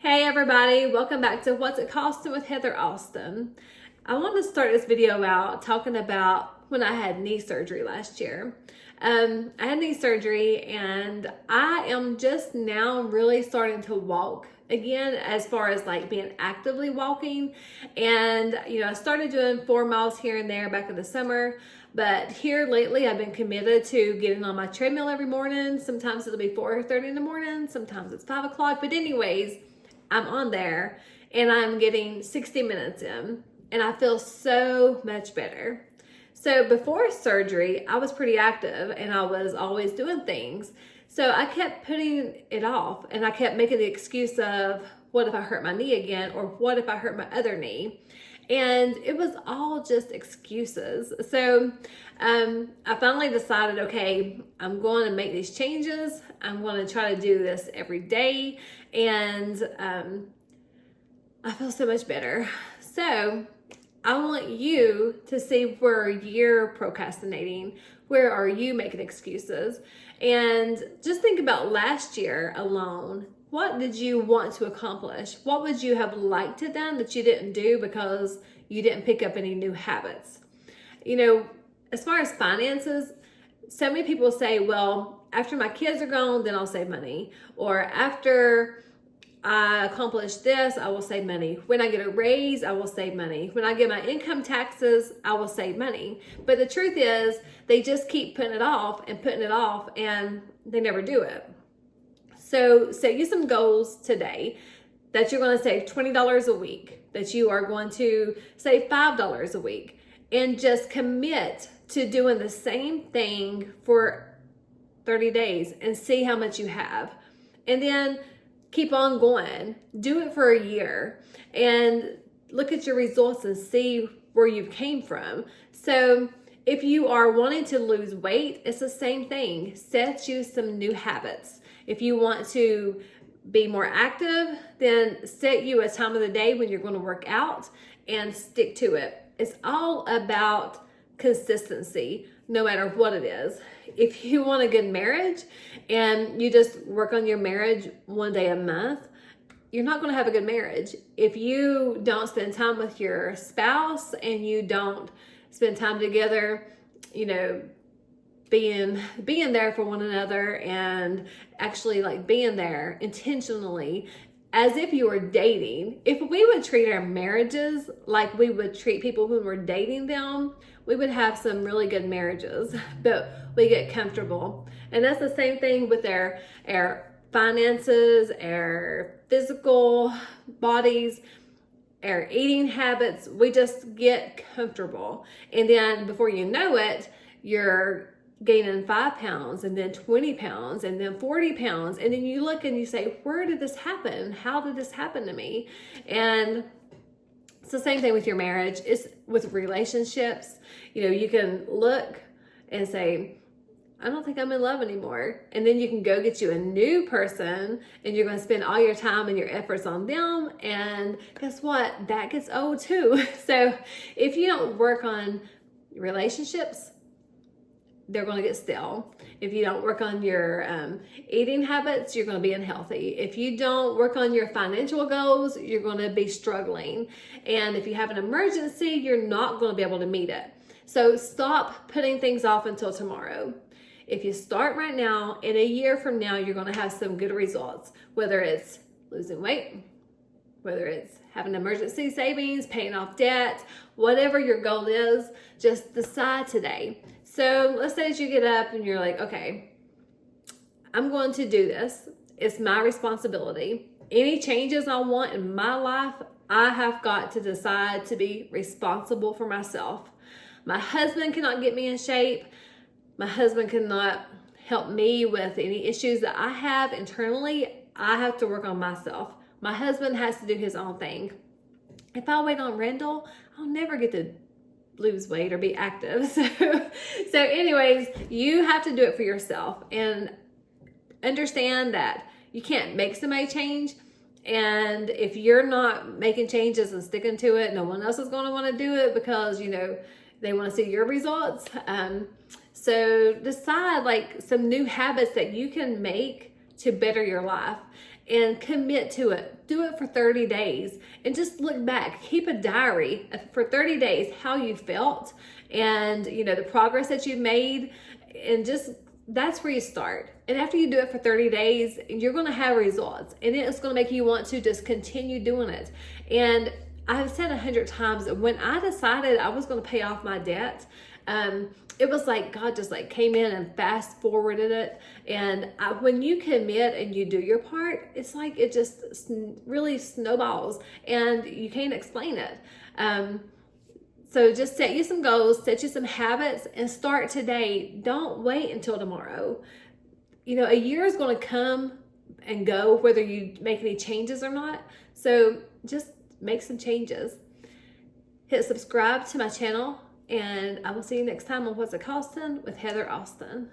Hey everybody, welcome back to What's It Costing with Heather Austin. I want to start this video out talking about when I had knee surgery last year. I had knee surgery and I am just now really starting to walk again, as far as like being actively walking. And I started doing 4 miles here and there back in the summer, but here lately I've been committed to getting on my treadmill every morning. Sometimes it'll be 4:30 in the morning, sometimes it's 5 o'clock, but anyways, I'm on there and I'm getting 60 minutes in and I feel so much better. So before surgery, I was pretty active and I was always doing things. So I kept putting it off and I kept making the excuse of, what if I hurt my knee again? Or what if I hurt my other knee? And it was all just excuses. So I finally decided, okay, I'm going to make these changes. I'm going to try to do this every day. And I feel so much better. So I want you to see where you're procrastinating. Where are you making excuses? And just think about last year alone. What did you want to accomplish? What would you have liked to done that you didn't do because you didn't pick up any new habits? As far as finances, so many people say, well, after my kids are gone, then I'll save money. Or after I accomplish this, I will save money. When I get a raise, I will save money. When I get my income taxes, I will save money. But the truth is, they just keep putting it off and they never do it. So set you some goals today that you're going to save $20 a week, that you are going to save $5 a week, and just commit to doing the same thing for 30 days and see how much you have. And then keep on going. Do it for a year and look at your results and see where you came from. So if you are wanting to lose weight, it's the same thing. Set you some new habits. If you want to be more active, then set you a time of the day when you're going to work out and stick to it. It's all about consistency, no matter what it is. If you want a good marriage and you just work on your marriage one day a month, you're not going to have a good marriage. If you don't spend time with your spouse and you don't spend time together, being there for one another and actually like being there intentionally as if you were dating. If we would treat our marriages like we would treat people who were dating them, we would have some really good marriages, but we get comfortable. And that's the same thing with our finances, our physical bodies, our eating habits. We just get comfortable. And then before you know it, you're gaining 5 pounds and then 20 pounds and then 40 pounds. And then you look and you say, where did this happen? How did this happen to me? And it's the same thing with your marriage. It's with relationships. You can look and say, I don't think I'm in love anymore. And then you can go get you a new person and you're going to spend all your time and your efforts on them. And guess what? That gets old too. So if you don't work on relationships, they're going to get stale. If you don't work on your eating habits, you're going to be unhealthy. If you don't work on your financial goals, you're going to be struggling. And if you have an emergency, you're not going to be able to meet it. So stop putting things off until tomorrow. If you start right now, in a year from now, you're going to have some good results, whether it's losing weight, whether it's having emergency savings, paying off debt, whatever your goal is, just decide today. So let's say that you get up and you're like, okay, I'm going to do this. It's my responsibility. Any changes I want in my life, I have got to decide to be responsible for myself. My husband cannot get me in shape. My husband cannot help me with any issues that I have internally. I have to work on myself. My husband has to do his own thing. If I wait on Randall, I'll never get to lose weight or be active. So anyways, you have to do it for yourself and understand that you can't make somebody change. And if you're not making changes and sticking to it, no one else is going to want to do it because, they want to see your results. So decide like some new habits that you can make to better your life. and commit to it. Do it for 30 days and just look back. Keep a diary for 30 days, how you felt and, the progress that you've made, and just that's where you start. And after you do it for 30 days, you're going to have results, and it's going to make you want to just continue doing it. And I've said 100 times, when I decided I was going to pay off my debt, it was like God just came in and fast forwarded it. And when you commit and you do your part, it's like it just really snowballs, and you can't explain it. So just set you some goals, set you some habits, and start today. Don't wait until tomorrow. A year is going to come and go whether you make any changes or not. So just make some changes. Hit subscribe to my channel, and I will see you next time on What's It Costing with Heather Austin.